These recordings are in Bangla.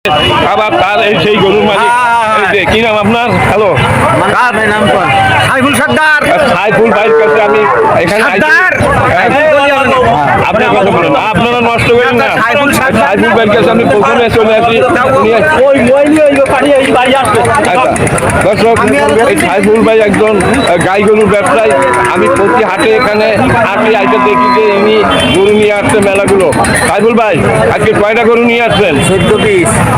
আবার তার এই সেই গরুর মালিক কি নাম আপনার? হ্যালো, সাইফুল সর্দার। সাইফুল ভাইয়ের কাছে আমি এখানে আপনি কথা বলেন, আপনারা নষ্ট করেন না। সাইফুল ভাইয়ের কাছে আমি প্রথমে চলে আসি। দর্শক, এই সাইফুল ভাই একজন গাই গরুর ব্যবসায়ী। আমি প্রতি হাটে এখানে হাটে আইতে দেখি যে ইনি গরু নিয়ে আসছে মেলাগুলো। সাইফুল ভাই, আজকে কয়টা গরু নিয়ে আসছেন?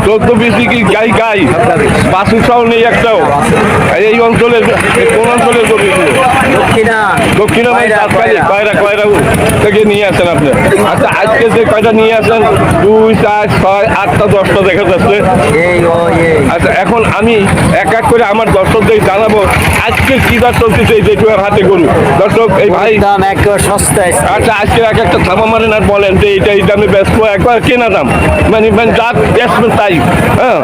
14 পিস কি গাই? গাই বাছুর সহ নেই একটাও? এই অঞ্চলের কোন অঞ্চলের গরু? দক্ষিণা কয়রা থেকে নিয়ে আসেন আপনি? আচ্ছা, আজকে যে কয়টা নিয়ে আসেন? 2, 4, 6, 8টা 10টা দেখা যাচ্ছে। আচ্ছা, এখন আমি এক এক করে আমার দর্শকদের জানাবো আজকে কি দর চলতেছে এই জেঠুয়ার হাতে গরু। দর্শক, এই ভাই দাম একেবারে সস্তায়। আচ্ছা, আজকে এক একটা থামা মারেন আর বলেন যে এইটা এই দামে ব্যস্ত, একবার কেনা দাম মানে যা বেচবেন তাই। হ্যাঁ,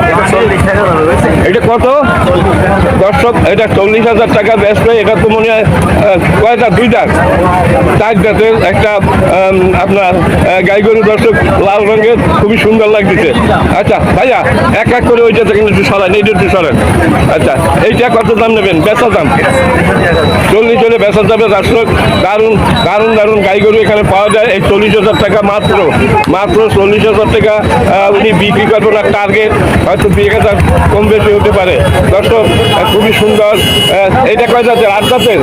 এটা কত? দর্শক, এটা 40,000 টাকা ব্যস্ত। এটা তো মনে হয় কয়টা? 2টা 4 জাতের একটা আপনার গাই গরু। দর্শক, লাল রঙের, খুবই সুন্দর লাগতেছে। আচ্ছা ভাইয়া, এক এক করে ওইটা থেকে একটু সরান, এইটা একটু সরান। আচ্ছা, এইটা কত দাম নেবেন? বেচা দাম 40 হলে বেচা যাবে। দর্শক, দারুণ দারুণ দারুণ গাই গরু এখানে পাওয়া যায়। এই 40,000 টাকা মাত্র 40,000 টাকা উনি বিক্রি করবেন। আর টার্গেট হয়তো 2,000 কম বেশি হতে পারে। দর্শক, খুবই সুন্দর। এইটা কয় জাতের? 8 জাতের।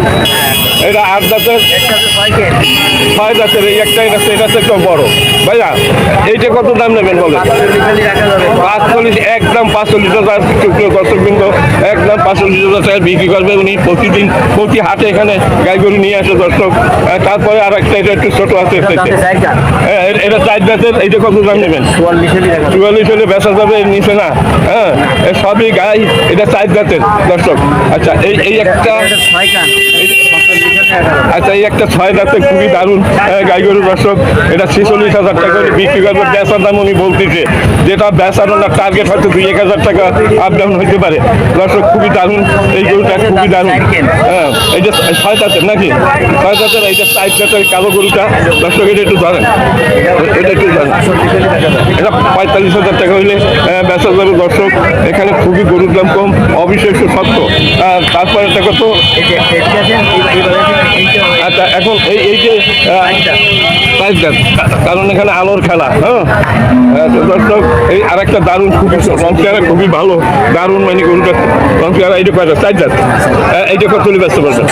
এটা 8 জাতের, 6 জাতের। এই একটা এটা একটু বড়। ভাইয়া, এইটা কত দাম নেবেন বলেন? 45, একদম 45,000। দর্শকবৃন্দ, একদম 45,000 টাকা বিক্রি করবে উনি প্রতিদিন প্রতি হাটে এখানে গাই গরু নিয়ে আসে। দর্শক, তারপরে আর একটা এটা একটু ছোট আছে, এটা 4 জাতের। এইটা কত দাম নেবেন? 44 হলে বেচা যাবে, এর নিচে না। হ্যাঁ, সবই গাই, এটা 4 জাতের। দর্শক, আচ্ছা, এই একটা, আচ্ছা, এই একটা 6 জাতের খুবই দারুণ গাই গরু। দর্শক, এটা 46,000 টাকা করে বিক্রি করবে। বেচার দাম উনি বলতেছে, যেটা বেচার ওনার টার্গেট হয়তো 2,000 টাকা আপ ডাউন হইতে পারে। দর্শক, খুবই দারুণ এই গরুটা, খুবই দারুণ। হ্যাঁ, এই যে 6 জাতের নাকি? 6 জাতের। এইটা 4 জাতের কালো গরুটা। দর্শক, এটা একটু ধরেন, এটা একটু ধরেন। এটা 45,000 টাকা হইলে বেচা যাবে। দর্শক, এখানে খুবই গরুর দাম কম, অবিশ্বাস্য সত্য। তারপরে এটা কত? আচ্ছা, এখন এই যে কারণ এখানে আলোর খেলা। হ্যাঁ, দর্শক, এই আর একটা দারুণ, খুবই রংচেহারা, খুবই ভালো, দারুণ মানে গরুটা রংচেহারা। এইটা কয়টা? 4 জাত। এইটা কত হলে বেচতে পারবেন?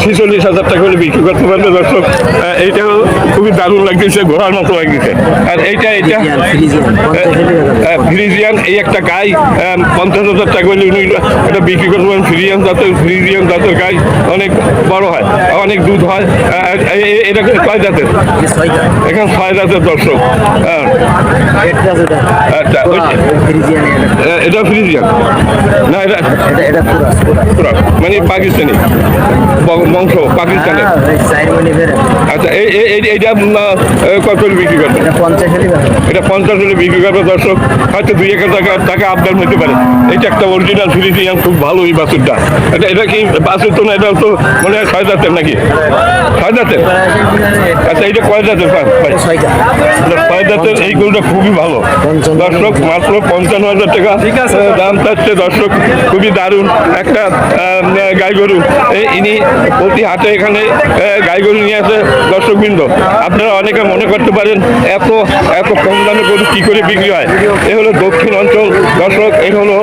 46,000 টাকা হলে বিক্রি করতে পারবে। দর্শক, এইটাও খুবই দারুণ লাগতেছে, ঘোড়ার মতো লাগতেছে। আর এইটা ফ্রিজিয়ান, এই একটা গাই 50,000 টাকা হলে উনি এটা বিক্রি করতে পারেন। ফ্রিজিয়ান জাতের গাই অনেক বড় হয়, অনেক দুধ হয়। এটা 6 জাতের। এখানে 6 জাতের। দর্শক, আচ্ছা, এটা ফ্রিজিয়ান না? এটা মানে পাকিস্তানি বংশ, পাকিস্তানের। আচ্ছা, এইটা কত হলে বিক্রি করবে? এটা 50 হলে বিক্রি করবে। দর্শক, হয়তো 2,000 টাকা আপ ডাউন হতে পারে। এটা একটা অরিজিনাল ফ্রিজিয়ান, খুব ভালো এই বাছুরটা। এটা কি বাছুর তো না? এটা তো মনে হয় 6 জাতের নাকি? 6 জাতের। আচ্ছা, এইটা কয় জাতের? 6 জাতের। এই গরুটা খুবই ভালো। দর্শক, মাত্র 55,000 টাকা দাম চাচ্ছে। দর্শক, খুবই দারুণ একটা গাই গরু। ইনি প্রতি হাটে এখানে গাই গরু নিয়ে আসে। দর্শকবৃন্দ, আপনারা অনেকে মনে করতে পারেন এত কম দামে গরু কি করে বিক্রি হয়। এ হলো দক্ষিণ অঞ্চল। দর্শক, এ হলো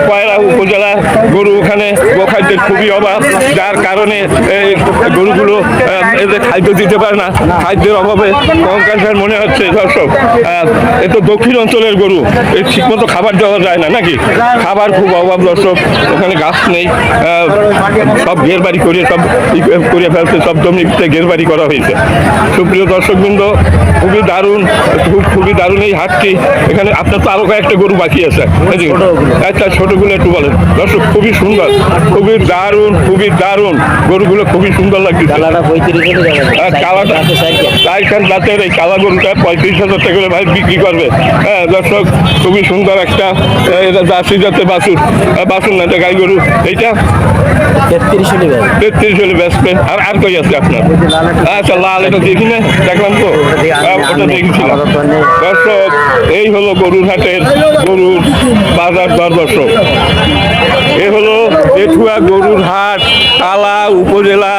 কয়রা উপজেলা। গরু ওখানে গোখাদ্যের খুবই অভাব, যার কারণে এই গরুগুলো এদের খাদ্য দিতে পারে না। খাদ্যের অভাবে কঙ্কাল মনে হচ্ছে। দর্শক, এ তো দক্ষিণ অঞ্চলের গরু, এই ঠিকমতো খাবার দেওয়া যায় না নাকি? খাবার খুব অভাব। দর্শক, ওখানে গাছ নেই, সব ঘের বাড়ি করে সব করে ফেলছে, সব জমিতে ঘের বাড়ি করা হয়েছে। সুপ্রিয় দর্শকবৃন্দ, খুবই দারুণ, খুবই দারুণ এই হাটটি। এখানে আপনার তো আরো কয়েকটা গরু বাকি আছে। আচ্ছা, ছোটগুলো একটু বলেন। দর্শক, খুবই সুন্দর, খুবই দারুণ, খুবই দারুণ গরুগুলো, খুবই সুন্দর লাগছে। দিচ্ছে কালাটা 35 হলে যাবে। আর কালাটা চারখান জাতের এই কালা গরুটা 35,000 টাকা করে ভাই বিক্রি করবে। হ্যাঁ দর্শক, খুবই সুন্দর একটা এটা জার্সি জাতের বাছুর, বাছুর না এটা গাই গরু। এইটা 33 হলে যাবে। 33 হলে বেচবে। আর আর কই আছে আপনার? আচ্ছা লাল, এটা দেখি না, দেখলাম তো, ওটা দেখেছিলাম। দর্শক, এই হলো গরুর হাটের গরুর বাজার দর। দর্শক, এ হলো জেঠুয়া গরুর হাট, তালা উপজেলা।